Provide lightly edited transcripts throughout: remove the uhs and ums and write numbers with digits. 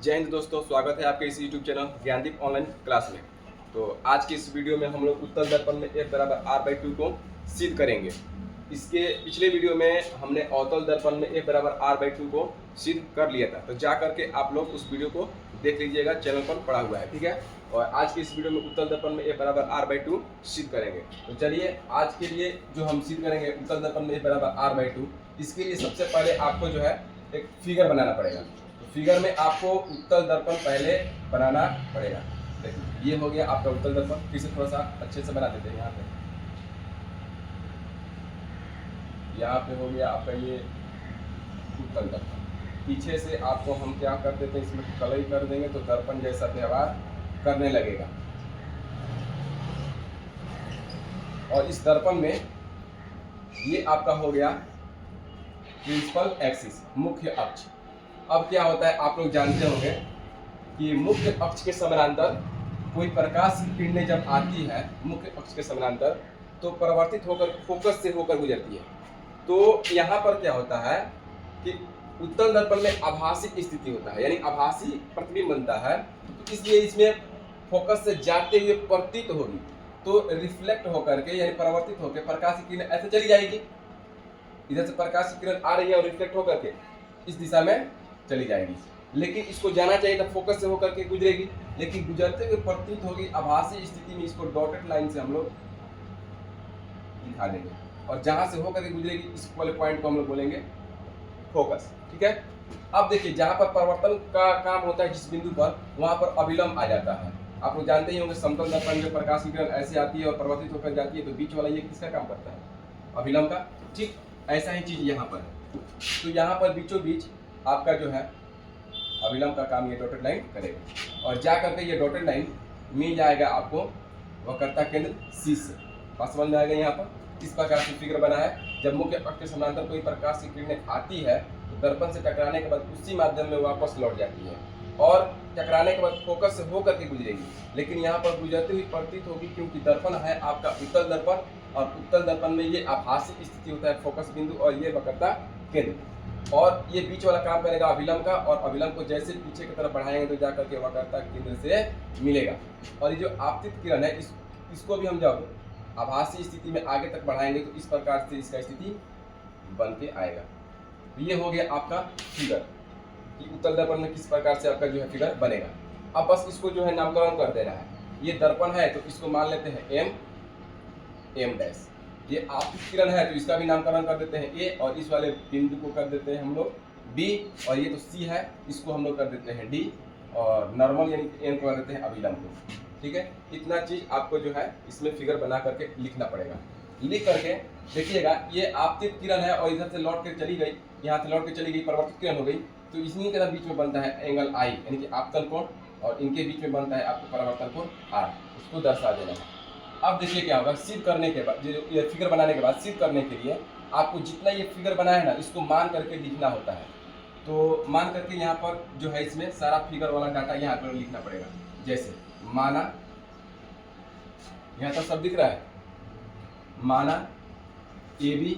जय हिंद दोस्तों, स्वागत है आपके इस YouTube channel Gyandeep online class में। तो आज की इस वीडियो में हम लोग उत्तल दर्पण में F बराबर R/2 को सिद्ध करेंगे। इसके पिछले वीडियो में हमने अवतल दर्पण में F बराबर R/2 को सिद्ध कर लिया था, तो जा करके आप लोग उस वीडियो को देख लीजिएगा, चैनल पर पड़ा हुआ है, ठीक है। और आज की इस वीडियो में उत्तल दर्पण में F बराबर R/2 सिद्ध करेंगे। तो चलिए आज के लिए जो हम सिद्ध करेंगे उत्तल दर्पण में F बराबर R/2, इसके लिए सबसे पहले आपको जो है एक फिगर बनाना पड़ेगा। फिगर में आपको उत्तल दर्पण पहले बनाना पड़ेगा। देखिए ये हो गया आपका उत्तल दर्पण। फिर से थोड़ा सा अच्छे से बना देते हैं। यहाँ पे हो गया आपका ये उत्तल दर्पण। पीछे से आपको हम क्या कर देते हैं, इसमें कलई कर देंगे तो दर्पण जैसा व्यवहार करने लगेगा। और इस दर्पण में ये आपका हो गया प्रिंसिपल एक्सिस, मुख्य अक्ष। अब क्या होता है, आप लोग जानते होंगे कि मुख्य अक्ष के समानांतर कोई प्रकाश की किरणें जब आती है मुख्य अक्ष के समानांतर, तो परावर्तित होकर फोकस से होकर गुजरती है। तो यहाँ पर क्या होता है कि उत्तल दर्पण में आभासी स्थिति होता है, यानी आभासी प्रतिबिंब बनता है, तो इसलिए इसमें फोकस से जाते हुए प्रतीत होगी, तो रिफ्लेक्ट होकर के यानी परावर्तित होकर प्रकाश की किरण ऐसे चली जाएगी। इधर से प्रकाश की किरण आ रही है और रिफ्लेक्ट होकर के इस दिशा में चली जाएगी, लेकिन इसको जाना चाहिए था फोकस से होकर के गुजरेगी, लेकिन गुजरते हुए प्रतीत होगी आभासी स्थिति में। इसको डॉटेड लाइन से हम लोग दिखा देंगे और जहां से होकर के गुजरेगी इस वाले पॉइंट को हम लोग बोलेंगे फोकस, ठीक है। अब देखिए जहां पर परिवर्तन का काम होता है जिस बिंदु पर, वहां पर अभिलंब आ जाता है। आप लोग जानते ही होंगे समतल दर्पण में प्रकाश की किरण ऐसे आती है और परिवर्तित होकर जाती है, तो बीच वाला ये किसका काम करता है, अभिलंब का। ठीक ऐसा ही चीज यहाँ पर है। तो यहाँ पर बीचों बीच आपका जो है अभिलंब का काम ये डॉटेड लाइन करेगा और जा करके ये डॉटेड लाइन मिल जाएगा आपको वक्रता केंद्र C से। बात समझ में आएगा। यहाँ पर इस प्रकार से फिगर बना है। जब मुख्य अक्ष के समानांतर कोई प्रकाश की किरणें आती है तो दर्पण से टकराने के बाद उसी माध्यम में वापस लौट जाती है और टकराने के बाद फोकस से होकर के गुजरेगी, लेकिन यहाँ पर गुजरती हुई प्रतीत होगी, क्योंकि दर्पण है आपका उत्तल दर्पण और उत्तल दर्पण में ये आभासी स्थिति होता है फोकस बिंदु और ये वक्रता केंद्र, और ये बीच वाला काम करेगा अभिलंब का, और अभिलंब को जैसे पीछे की तरफ बढ़ाएंगे तो जाकर के वक्रता केंद्र से मिलेगा। और ये जो आपतित किरण है इसको भी हम जब आभासी स्थिति में आगे तक बढ़ाएंगे तो इस प्रकार से इसका स्थिति बन के आएगा। तो ये हो गया आपका फिगर कि उत्तल दर्पण में किस प्रकार से आपका जो है फिगर बनेगा। अब बस इसको जो है नामकरण कर देना है। ये दर्पण है तो इसको मान लेते हैं M डैश। ये आपतित किरण है तो इसका भी नामकरण कर देते हैं A, और इस वाले बिंदु को कर देते हैं हम लोग B, और ये तो C है, इसको हम लोग कर देते हैं D, और नॉर्मल यानी N को कर देते हैं अभिलंब को। ठीक है, इतना चीज आपको जो है इसमें फिगर बना करके लिखना पड़ेगा। लिख करके देखिएगा ये आपतित किरण है और इधर से लौट के चली गई, यहाँ से लौट के चली गई, परावर्तित किरण हो गई, तो इन्हीं के बीच में बनता है एंगल I, यानी कि आपतन कोण, और इनके बीच में बनता है आपको परावर्तन कोण R। उसको दर्शा देना है। अब देखिए क्या होगा, सिद्ध करने के बाद ये फिगर बनाने के बाद सिद्ध करने के लिए आपको जितना ये फिगर बना है ना, इसको मान करके लिखना होता है। तो मान करके यहाँ पर जो है इसमें सारा फिगर वाला डाटा यहाँ पर लिखना पड़ेगा। जैसे माना, यहाँ तक सब दिख रहा है, माना AB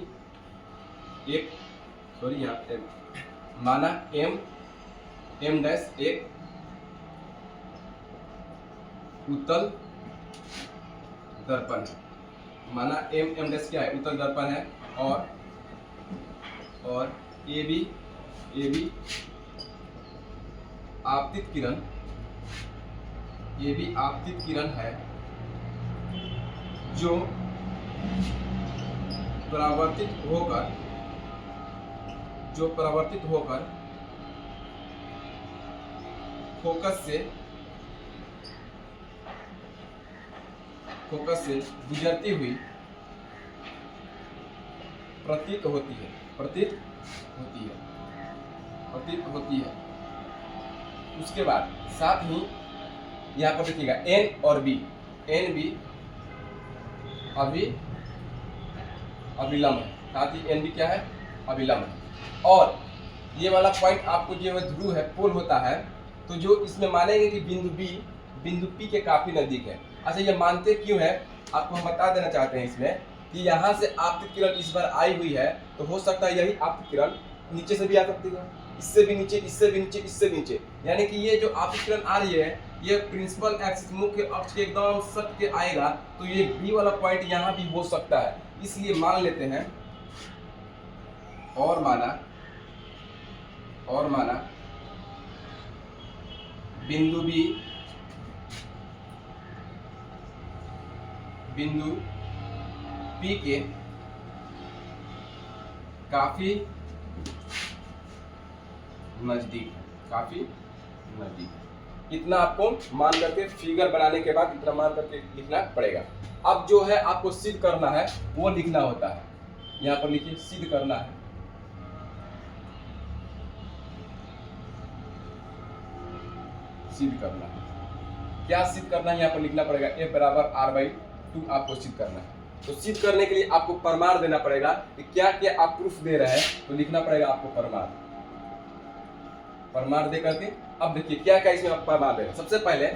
एक, सॉरी यहाँ माना M डैश एक उत्तल दर्पण है। माना M डैश क्या है, उत्तल दर्पण है, और AB आपतित किरण, AB आपतित किरण है जो परावर्तित होकर फोकस से गुजरती हुई प्रतीत होती है। उसके बाद साथ ही यहाँ पर देखिएगा N और B, N भी अभिलंब है, साथ ही N भी क्या है, अभिलंब है। और ये वाला पॉइंट आपको जो है ध्रुव है, पोल होता है, तो जो इसमें मानेंगे कि बिंदु P के काफी नजदीक है। अच्छा ये मानते क्यों है, आपको हम बता देना चाहते हैं इसमें कि यहाँ से आपतित किरण इस बार आई हुई है, तो हो सकता है यही आपतित किरण नीचे से भी आ सकती है, इससे भी नीचे, इससे भी नीचे, इससे भी नीचे, यानी कि ये जो आपकी किरण आ रही है ये प्रिंसिपल एक्सिस मुख्य अक्ष के एकदम सट के आएगा, तो ये बी वाला पॉइंट यहाँ भी हो सकता है। इसलिए मान लेते हैं और माना बिंदु बी बिंदु पी के काफी नजदीक, काफी नजदीक। इतना आपको मान करके फिगर बनाने के बाद इतना मान करके लिखना पड़ेगा। अब जो है आपको सिद्ध करना है वो लिखना होता है। यहाँ पर लिखिए सिद्ध करना है। सिद्ध करना है, क्या सिद्ध करना है यहाँ पर लिखना पड़ेगा, F बराबर R/2 आपको सिद्ध करना है। तो सिद्ध करने के लिए आपको प्रमाण देना पड़ेगा कि क्या क्या आप प्रूफ दे रहे हैं, तो लिखना पड़ेगा आपको प्रमाण दे करके। अब देखिए क्या क्या इसमें आप प्रमाण देगा। सबसे पहले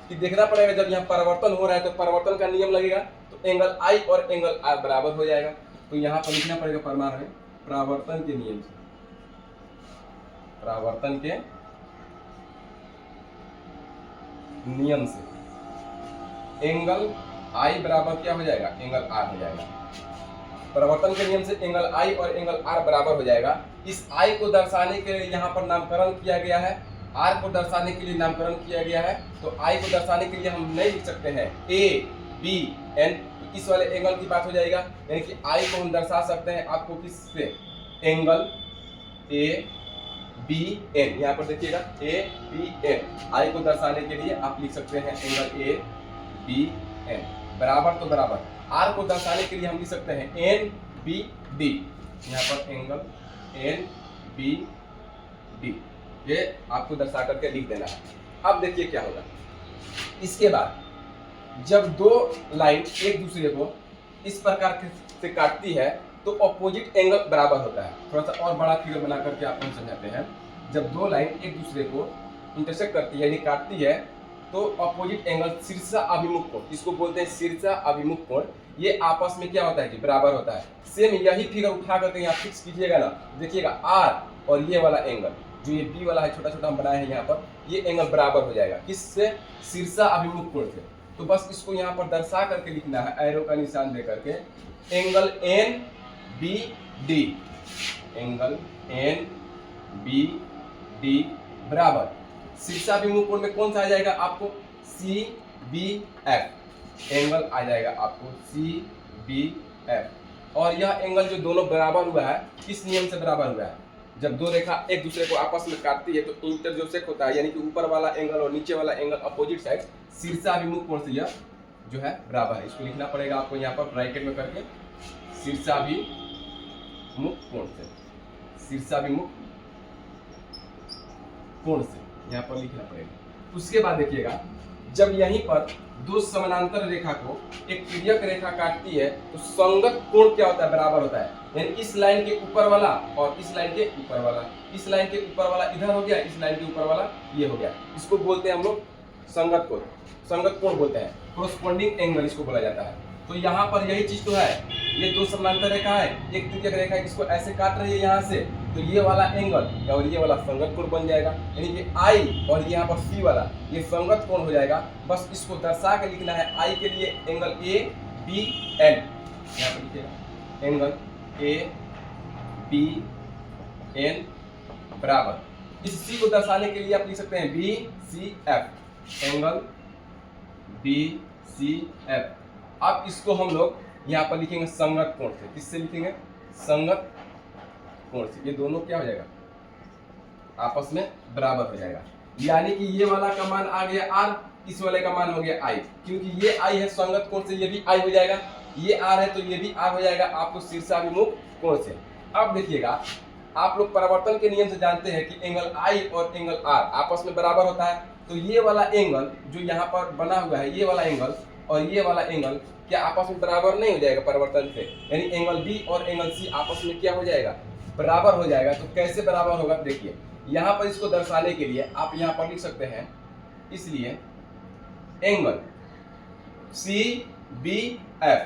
कि देखना पड़ेगा जब यहाँ परिवर्तन हो रहा है तो परिवर्तन का नियम लगेगा, तो एंगल I और एंगल R बराबर हो जाएगा। तो यहाँ पर लिखना पड़ेगा प्रमाण में परावर्तन के नियम से, परावर्तन के नियम से एंगल I बराबर क्या हो जाएगा, एंगल R हो जाएगा। परिवर्तन के नियम से एंगल I और एंगल R बराबर हो जाएगा। इस I को दर्शाने के लिए यहाँ पर नामकरण किया गया है, R को दर्शाने के लिए नामकरण किया गया है। तो I को दर्शाने के लिए हम नहीं लिख सकते हैं A B N, इस वाले एंगल की बात हो जाएगा, यानी कि I को हम दर्शा सकते हैं आपको किससे, एंगल A B N। यहाँ पर देखिएगा A B N, I को दर्शाने के लिए आप लिख सकते हैं एंगल A B N बराबर, तो बराबर R को दर्शाने के लिए हम लिख सकते हैं N B D। यहाँ पर एंगल N B D ये आपको दर्शा करके लिख देना है। अब देखिए क्या होगा, इसके बाद जब दो लाइन एक दूसरे को इस प्रकार से काटती है तो अपोजिट एंगल बराबर होता है। थोड़ा सा और बड़ा फिगर बना करके आपको समझाते हैं। जब दो लाइन एक दूसरे को इंटरसेक्ट करती है यानी काटती है तो अपोजिट एंगल शीर्षा अभिमुख कोण, इसको बोलते हैं शीर्षा अभिमुख कोण, ये आपस में क्या होता है कि बराबर होता है। सेम यही फिगर उठा करके यहाँ फिक्स कीजिएगा ना, देखिएगा R और ये वाला एंगल जो ये B वाला है छोटा छोटा हम बनाए हैं यहाँ पर, ये एंगल बराबर हो जाएगा किससे, शीर्षा अभिमुख कोण से। तो बस इसको यहाँ पर दर्शा करके लिखना है एरो का निशान दे करके, angle N B D, angle N B D बराबर शीर्षाभिमुख कोण में कौन सा आ जाएगा आपको, C B F, एंगल आ जाएगा आपको C B F। और यह एंगल जो दोनों बराबर हुआ है किस नियम से बराबर हुआ है, जब दो रेखा एक दूसरे को आपस में काटती है तो इंटरसेक्ट होता है, यानी कि ऊपर वाला एंगल और नीचे वाला एंगल अपोजिट साइड शीर्षाभिमुख कोण से यह जो है बराबर है। इसको लिखना पड़ेगा आपको यहाँ पर ब्रैकेट में करके, शीर्षाभिमुख कोण से, शीर्षाभिमुख कोण से यहाँ पर लिखना पड़ेगा। उसके बाद देखिएगा जब यहीं पर दो समानांतर रेखा को एक तिर्यक रेखा काटती है तो संगत कोण क्या होता है, बराबर होता है। यानी इस लाइन के ऊपर वाला और इस लाइन के ऊपर वाला, इस लाइन के ऊपर वाला इधर हो गया, इस लाइन के ऊपर वाला ये हो गया, इसको बोलते हैं हम लोग संगत कोण, संगत कोण बोलते हैं, कोरस्पोंडिंग एंगल इसको बोला जाता है। तो यहाँ पर यही चीज तो है, ये दो समानांतर रेखा है, एक तिर्यक रेखा इसको ऐसे काट रही है यहाँ से, तो ये वाला एंगल और ये वाला संगत कोण बन जाएगा, यानी कि I और यहाँ पर C वाला ये संगत कोण हो जाएगा। बस इसको दर्शा के लिखना है, I के लिए एंगल A B N, यहाँ पर लिखिएगा एंगल A B N बराबर, इस C को दर्शाने के लिए आप लिख सकते हैं B C F, angle B C F। अब इसको हम लोग यहाँ पर लिखेंगे संगत कोण से, किससे लिखेंगे, संगत कोण से। ये दोनों क्या हो जाएगा, आपस में बराबर हो जाएगा, यानी कि ये वाला का मान आ गया R, इस वाले का मान हो गया I, क्योंकि ये I है संगत कोण से ये भी I हो जाएगा, ये R है तो ये भी R हो जाएगा आपको शीर्षाभिमुख कोण से। अब देखिएगा आप लोग परावर्तन के नियम से जानते हैं कि एंगल I और एंगल R आपस में बराबर होता है। तो ये वाला एंगल जो यहाँ पर बना हुआ है, ये वाला एंगल और ये वाला एंगल क्या आपस में बराबर नहीं हो जाएगा परिवर्तन से, यानी एंगल B और एंगल C आपस में क्या हो जाएगा, बराबर हो जाएगा। तो कैसे बराबर होगा, देखिए यहाँ पर इसको दर्शाने के लिए आप यहाँ पर लिख सकते हैं, इसलिए angle C B F,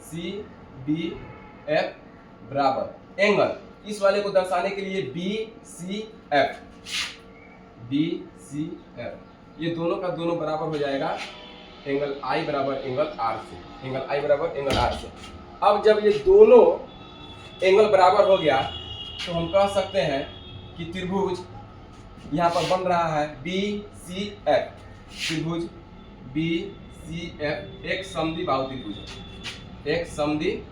C B F बराबर एंगल इस वाले को दर्शाने के लिए B C F, B C F ये दोनों का दोनों बराबर हो जाएगा एंगल आई बराबर एंगल आर से, एंगल आई बराबर एंगल आर से। अब जब ये दोनों एंगल बराबर हो गया तो हम कह सकते हैं कि त्रिभुज यहाँ पर बन रहा है बी सी एफ, त्रिभुज बी सी एफ एक समद्विबाहु त्रिभुज है, एक समद्विबाहु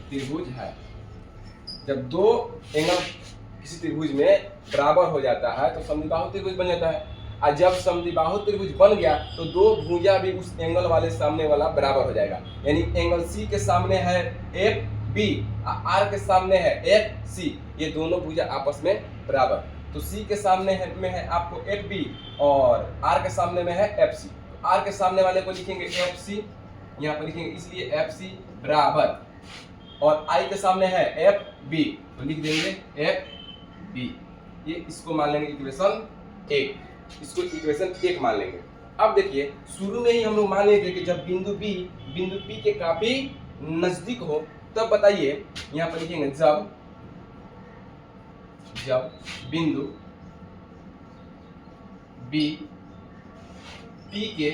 त्रिभुज है। जब दो एंगल किसी त्रिभुज में बराबर हो जाता है तो समद्विबाहु त्रिभुज बन जाता है, और जब समद्विबाहु त्रिभुज बन गया तो दो भुजा भी उस एंगल वाले सामने वाला बराबर हो जाएगा। यानी एंगल सी के सामने है एफ बी, आर के सामने है एफ सी, ये दोनों भुजा आपस में बराबर। तो सी के सामने में है आपको एफ बी और आर के सामने में है एफ सी। तो आर के सामने वाले को लिखेंगे एफ सी, यहाँ पर लिखेंगे इसलिए एफ सी बराबर, और आई के सामने है एफ बी तो लिख देंगे एफ बी। ये इसको मान लेंगे इक्वेशन 1, इसको इक्वेशन 1 मान लेंगे। अब देखिए शुरू में ही हम लोग मान लेते कि जब बिंदु बी बिंदु पी के काफी नजदीक हो तब बताइए, यहाँ पर लिखेंगे जब बिंदु बी पी के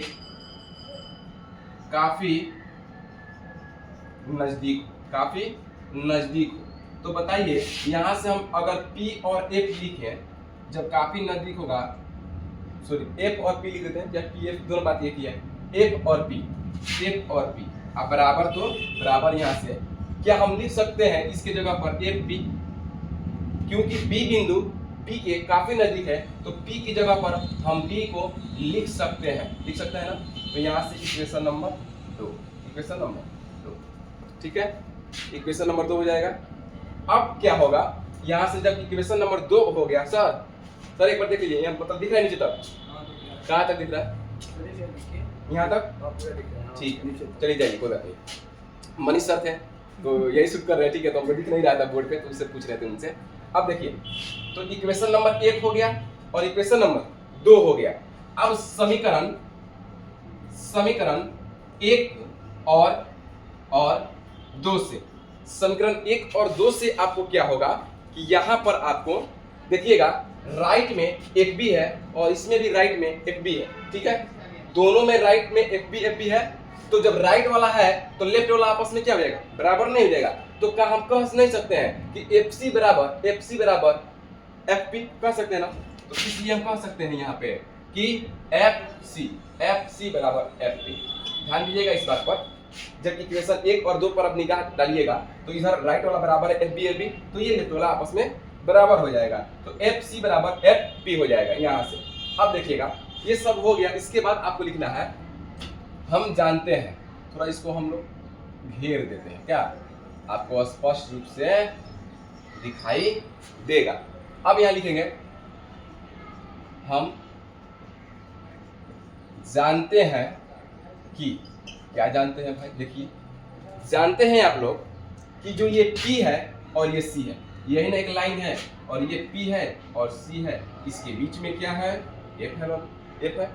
काफी नजदीक हो तो बताइए यहां से हम अगर P और F लिखें, जब काफी नजदीक होगा, सॉरी F और P लिख देते हैं, क्या P F दोनों बात एक ही है, F और P अब बराबर, तो बराबर यहां से क्या हम लिख सकते हैं इसके जगह पर F B, क्योंकि B बिंदु P के काफी नजदीक है तो P की जगह पर हम B को लिख सकते हैं ना। तो यहाँ से इक्वेशन नंबर 2, ठीक है, इक्वेशन नंबर 2 हो जाएगा। अब क्या होगा, यहाँ से जब इक्वेशन नंबर 2 हो गया, सर एक बार देख लीजिए, यहाँ मतलब दिख रहा है नीचे तक, कहाँ तक दिख रहा है, यहाँ तक, ठीक है, चलिए जाइए, कोई बात नहीं। मनीष सर थे तो यही शूट कर रहे हैं, ठीक है, तो हमको दिख नहीं रहा था बोर्ड पे तो उससे पूछ रहे थे उनसे। अब देखिए तो इक्वेशन नंबर 1 हो गया और इक्वेशन नंबर 2 हो गया। अब समीकरण 1 और 2 से, समीकरण 1 और 2 से आपको क्या होगा कि यहाँ पर आपको देखिएगा राइट में एक बी है और इसमें भी राइट में एक बी है, ठीक है, दोनों में राइट में एक बी है। तो जब राइट वाला है तो लेफ्ट वाला आपस में क्या हो जाएगा, बराबर नहीं हो जाएगा। तो क्या हम कह नहीं सकते हैं कि एफ सी बराबर एफ पी कह सकते हैं ना। तो इसलिए हम कह सकते हैं यहाँ पे कि एफ सी बराबर एफ पी। ध्यान दीजिएगा इस बात पर, जब इक्वेशन 1 और 2 पर आप निगाह डालिएगा तो इधर राइट वाला बराबर है एफ बी तो ये लेफ्ट वाला आपस में बराबर हो जाएगा, तो एफ सी बराबर एफ पी हो जाएगा यहाँ से। अब देखिएगा ये सब हो गया, इसके बाद आपको लिखना है, हम जानते हैं, थोड़ा इसको हम लोग घेर देते हैं, क्या आपको स्पष्ट रूप से दिखाई देगा। अब यहाँ लिखेंगे हम जानते हैं कि, क्या जानते हैं भाई, देखिए जानते हैं आप लोग कि जो ये P है और ये C है, यही ना एक लाइन है, और ये P है और C है, इसके बीच में क्या है, F है।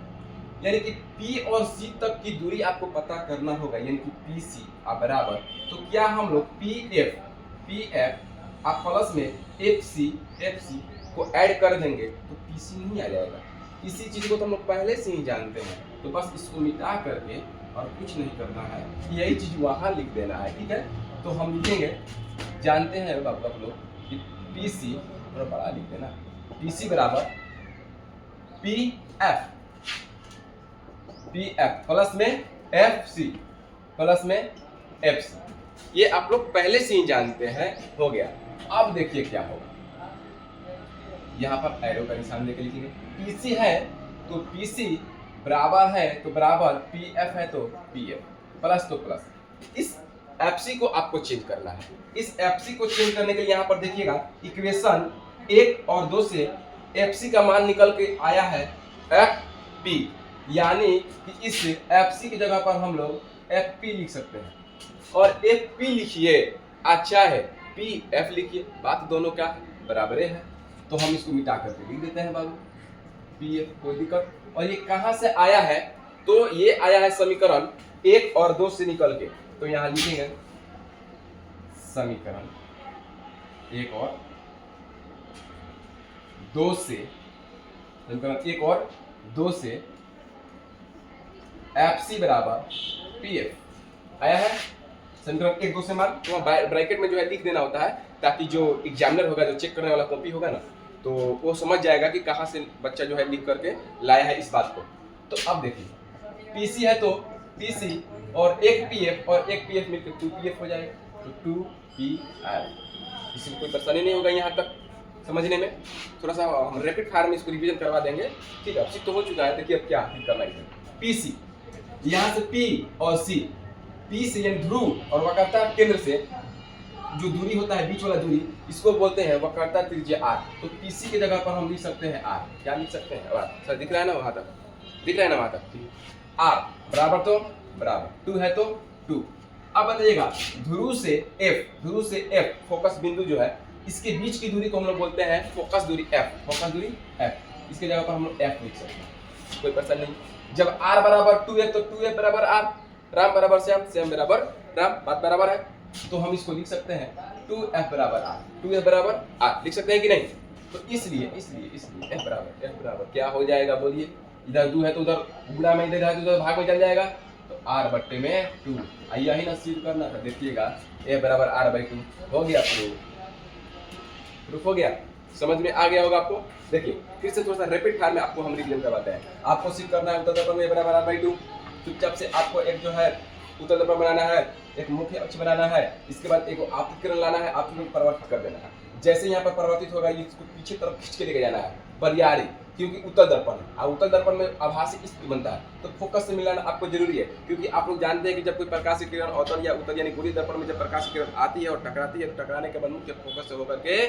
यानी कि P और C तक की दूरी आपको पता करना होगा, यानी कि PC बराबर, तो क्या हम लोग PF आप प्लस में FC को ऐड कर देंगे तो PC नहीं आ जाएगा। इसी चीज को तो हम लोग पहले से ही जानते हैं, तो बस इसको मिटा करके और कुछ नहीं करना है, यही चीज वहां लिख देना है, ठीक है। तो हम लिखेंगे, जानते हैं आप लोग कि PC थोड़ा बड़ा लिख देना, PC बराबर PF प्लस में FC, ये आप लोग पहले से ही जानते हैं, हो गया। अब देखिए क्या होगा, यहाँ पर एरो का निशान देकर लिखेंगे, PC है तो PC बराबर है तो बराबर, PF है तो PF, प्लस तो प्लस। इस FC को आपको चेंज करना है, इस FC को चेंज करने के लिए यहाँ पर देखिएगा इक्वेशन 1 और 2 से FC का मान निकल के आया है FP, यानी कि इस FC की जगह पर हम लोग FP लिख सकते हैं, और FP लिखिए अच्छा है, PF लिखिए, बात दोनों का बराबर है। तो हम इसको मिटा करके लिख देते हैं बाबू PF, कोई दिक्कत। और ये कहाँ से आया है, तो ये आया है समीकरण 1 और 2 से निकल के, तो यहां लिखेंगे समीकरण 1 और 2 से, समीकरण 1 और 2 से FC बराबर PF आया है। समीकरण 1 2 से मान तो ब्रैकेट में जो है लिख देना होता है, ताकि जो एग्जामिनर होगा, जो चेक करने वाला कॉपी होगा ना, तो वो समझ जाएगा कि कहाँ से बच्चा जो है लिख करके लाया है इस बात को। तो अब देखिए PC है तो PC और एक PF और एक PF मिलकर 2PF हो जाएगा, तो 2PF। किसी को कोई परेशानी नहीं होगा यहाँ तक समझने में। थोड़ा सा हम रैपिड फायर में इसको रिवीजन करवा देंगे, ठीक है। अब सिद्ध तो हो चुका है, देखिए अब क्या करना है। PC यहाँ से P और P से यानी ध्रुव और वक्रता केंद्र से जो दूरी होता है, बीच वाला दूरी, इसको बोलते हैं वक्रता त्रिज्या R। तो PC की जगह पर हम लिख सकते हैं R। क्या लिख सकते हैं? R। सर दिख रहा है ना वहां तक? दिख रहा है ना वहां तक? R बराबर तो बराबर 2 है तो 2। अब बताइएगा ध्रुव से F फोकस बिंदु जो है, इसके बीच की दूरी को हम लोग बोलते हैं फोकस दूरी F। फोकस दूरी F, इसके जगह पर हम लोग F लिख सकते हैं, कोई परेशानी नहीं। जब R बराबर 2 है तो 2F बराबर R, राम बराबर श्याम, श्याम बराबर राम, बात बराबर है। तो हम इसको लिख सकते हैं 2F बराबर R, 2F बराबर R लिख सकते हैं कि नहीं? तो इसलिए F बराबर क्या हो जाएगा बोलिए? इधर 2 है तो उधर गुणा में, इधर है तो उधर भाग में चल जाएगा, तो R बट्टे में 2। आइए ही ना सिद्ध करना था, देखिएगा F बराबर R/2 हो गया, प्रूफ हो गया। समझ में आ गया होगा आपको। देखिए फिर से थोड़ा सा रैपिड फायर में आपको हम रिवीजन करवाते हैं। आपको सिद्ध करना है उत्तर दर्पण में बराबर R/2। चुपचाप से आपको एक जो है उत्तर दर्पण बनाना है, एक मुख्य अक्ष बनाना है, इसके बाद एक आपतित किरण लाना है, आपको परिवर्तित कर देना है। जैसे यहाँ पर परिवर्तित होगा, इसको पीछे तरफ खींच के लेके जाना है बरियारी, क्योंकि उत्तर दर्पण है और उत्तर दर्पण में आभासी स्थिति बनता है, तो फोकस से मिलाना आपको जरूरी है। क्योंकि आप लोग जानते हैं कि जब कोई प्रकाश की किरण अवतरण या उत्तर यानी गोलीय दर्पण में जब प्रकाश की किरण आती है और टकराती है, तो टकराने के बाद मुख्य फोकस से होकर के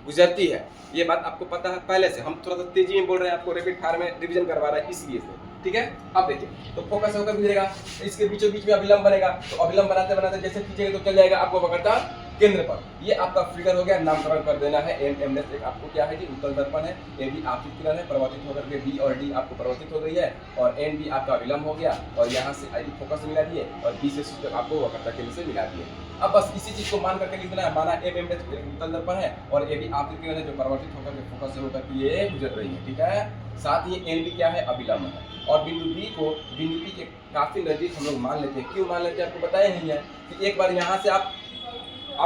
गुजरती है। ये बात आपको पता है पहले से, हम थोड़ा सा तेजी में बोल रहे हैं, आपको रैपिड फायर में रिवीजन करवा रहा है इसलिए से, ठीक है। अब देखिए तो फोकस होकर गुजरेगा, इसके बीचों बीच में अभिलंब बनेगा, तो अभिलंब बनाते बनाते जैसे खींचेंगे तो चल जाएगा आपको वक्रता केंद्र पर। ये आपका फिगर हो गया, नामकरण कर देना है। एम एक आपको क्या है कि उत्तल दर्पण है, ए बी आपतित किरण है, परिवर्तित होकर के बी और डी आपको परिवर्तित हो गई है, और एन बी आपका विलंब हो गया, और यहाँ से आई फोकस मिला दिए, और बी से सी आपको वक्रता केंद्र से मिला दिए। अब बस इसी चीज को मान करके लिख देना है, माना एम उत्तल दर्पण है और ए बी आपतित किरण है जो परिवर्तित होकर के फोकस से होकर के ये गुजर रही है, ठीक है। साथ ही एन बी क्या है? अभिलंब है, और बिंदु बी को बिंदु पी के काफी नजदीक हम लोग मान लेते हैं। क्यों मान लेते हैं आपको बताया नहीं है कि एक बार यहाँ से आप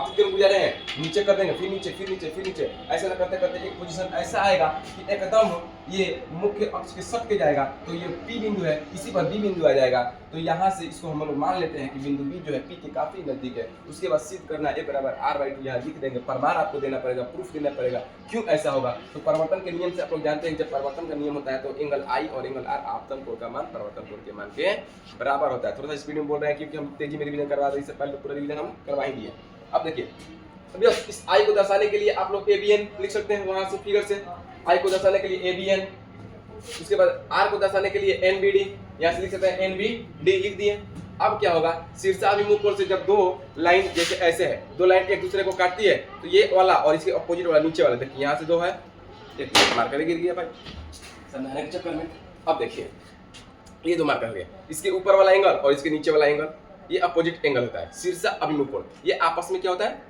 कितने गुजरे हैं, नीचे कर देंगे, फिर नीचे फिर नीचे फिर नीचे, ऐसा करते करते एक पोजीशन ऐसा आएगा कि एकदम ये मुख्य अक्ष के सट के जाएगा, तो ये P बिंदु है, इसी पर B बिंदु आ जाएगा। तो यहाँ से इसको हम लोग मान लेते हैं कि बिंदु B जो है P के काफी नजदीक है। उसके बाद सिद्ध करना है A बराबर R/2, यहाँ लिख देंगे, प्रमाण आपको देना पड़ेगा, प्रूफ देना पड़ेगा क्यों ऐसा होगा। तो परिवर्तन के नियम से आप लोग जानते हैं, जब परिवर्तन का नियम होता है तो एंगल I और एंगल R आपतन कोण का मान परिवर्तन कोण के मान के बराबर होता है। थोड़ा सा स्पीड में बोल रहे हैं क्योंकि हम तेजी में रिवीजन करवा रहे हैं, इससे पहले पूरा रिवीजन हम करवा ही दिए। अब देखिए इस I को दर्शाने के लिए आप लोग ABN लिख सकते हैं, वहां से फिगर से I को दर्शाने के लिए ABN, उसके बाद R को दर्शाने के लिए NBD, यहाँ से लिख सकते हैं NBD लिख दिए। अब क्या होगा, शीर्षाभिमुख कोण से जब दो लाइन जैसे ऐसे है, दो लाइन एक दूसरे को काटती है, तो ये वाला और इसके अपोजिट वाला नीचे वाला, देखिए यहाँ से दो है, एक मार्कर गिर गया भाई समझाने के चक्कर में। अब देखिए ये दो मार्कर हो गया, इसके ऊपर वाला एंगल और इसके नीचे वाला एंगल, ये अपोजिट एंगल होता है। शीर्षाभिमुख कोण ये आपस में क्या होता है?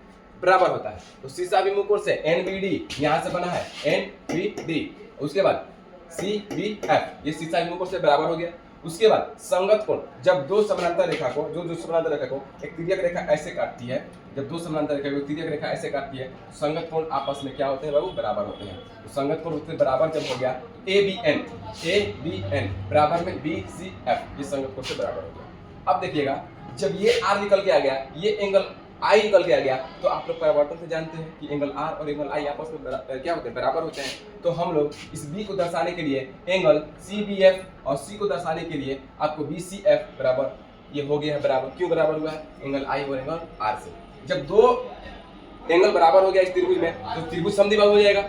बराबर होता है। तो शीर्षाभिमुख कोण से NBD यहाँ से बना है NBD, उसके बाद CBF, ये शीर्षाभिमुख कोण से बराबर हो गया। उसके बाद संगत कोण, जब दो समानांतर रेखा को समानांतर रेखा को एक तिर्यक रेखा ऐसे काटती है, जब दो समानांतर रेखा को तिर्यक रेखा ऐसे काटती है, संगत कोण आपस में क्या होते हैं बाबू? बराबर होते हैं। तो संगत कोण उससे बराबर जब हो गया तो ABN बराबर में BCF, ये संगत कोण से बराबर हो गया। अब देखिएगा जब ये R निकल के आ गया, ये एंगल I निकल के आ गया, तो आप लोग परिवर्तन से जानते हैं कि एंगल R और एंगल I आपस में क्या होते हैं? बराबर होते हैं। तो हम लोग इस B को दर्शाने के लिए एंगल CBF और C को दर्शाने के लिए आपको BCF बराबर, ये हो गया है बराबर। क्यों बराबर हुआ है? एंगल I और एंगल R से। जब दो एंगल बराबर हो गया इस त्रिभुज में, तो त्रिभुज समद्विबाहु हो जाएगा,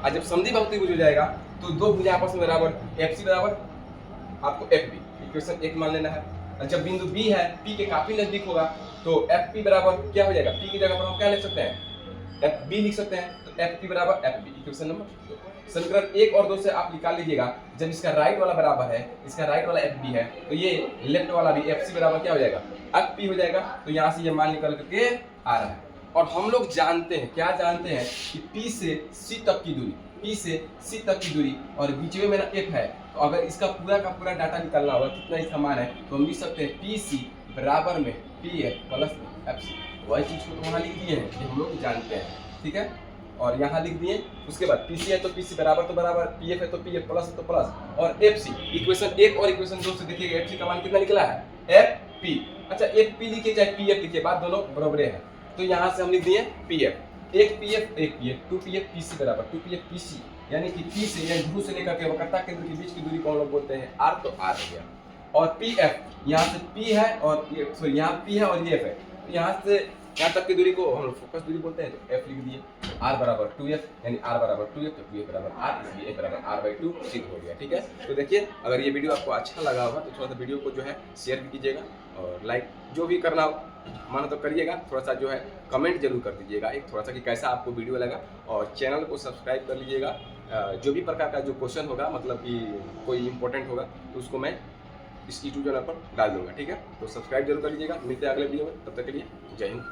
और जब समद्विबाहु त्रिभुज हो जाएगा तो दो भुजाएं आपस में बराबर, FC बराबर आपको FB, इक्वेशन 1 मान लेना है। जब बिंदु B है P के काफी नजदीक होगा, तो FP बराबर क्या हो जाएगा? P की जगह पर हम क्या लिख सकते हैं? एफ बी लिख सकते हैं, तो एफ पी बराबर एफ बी, इक्वेशन नंबर 2। समीकरण 1 और 2 से आप निकाल लीजिएगा, जब इसका राइट वाला बराबर है, इसका राइट वाला एफ बी है, तो ये लेफ्ट वाला भी एफ सी बराबर क्या हो जाएगा, एफ पी हो जाएगा। तो यहाँ से ये मान निकल करके आ रहा है। और हम लोग जानते हैं, क्या जानते हैं कि P से C तक की दूरी, P से C तक की दूरी और बीच में मेरा F है, तो अगर इसका पूरा का पूरा डाटा निकालना होगा कितना इसका मान है, तो हम लिख सकते हैं PC बराबर में PF प्लस FC। वही चीज़ को तो वहाँ लिख दिए हैं कि हम लोग जानते हैं, ठीक है। और यहाँ लिख दिए, उसके बाद PC है तो PC बराबर तो बराबर, PF है तो PF, प्लस है तो प्लस, और FC इक्वेशन 1 और इक्वेशन 2 से देखिएगा FC का मान कितना निकला है, FP। अच्छा FP लिखिए चाहे PF लिखिए, बात दोनों बराबर है। तो यहाँ से हम लिख दिए PF, एक PF, 2PF PC बराबर 2PF PC, यानी कि P से या ध्रुव से लेकर के वक्रता केंद्र के बीच की दूरी को हम लोग बोलते हैं R, तो R हो गया। और PF यहाँ से P है और सॉरी यहाँ P है और ये F है, तो यहाँ से यहाँ तक की दूरी को हम लोग फोकस दूरी बोलते हैं, तो F लिख दिए। R बराबर 2F, यानी R बराबर 2F, तो 2F बराबर R, इसलिए F बराबर R/2 सिद्ध हो गया, ठीक है। तो देखिए, अगर ये वीडियो आपको अच्छा लगा होगा तो थोड़ा सा वीडियो को जो है शेयर भी कीजिएगा, और लाइक जो भी करना हो मानो तो करिएगा, थोड़ा सा जो है कमेंट जरूर कर दीजिएगा एक थोड़ा सा कि कैसा आपको वीडियो लगा, और चैनल को सब्सक्राइब कर लीजिएगा। जो भी प्रकार का जो क्वेश्चन होगा, मतलब कि कोई इंपॉर्टेंट होगा, तो उसको मैं इस यूट्यूब चैनल पर डाल दूंगा, ठीक है। तो सब्सक्राइब जरूर कर लीजिएगा। मिलते हैं अगले वीडियो में, तब तक के लिए जय हिंद।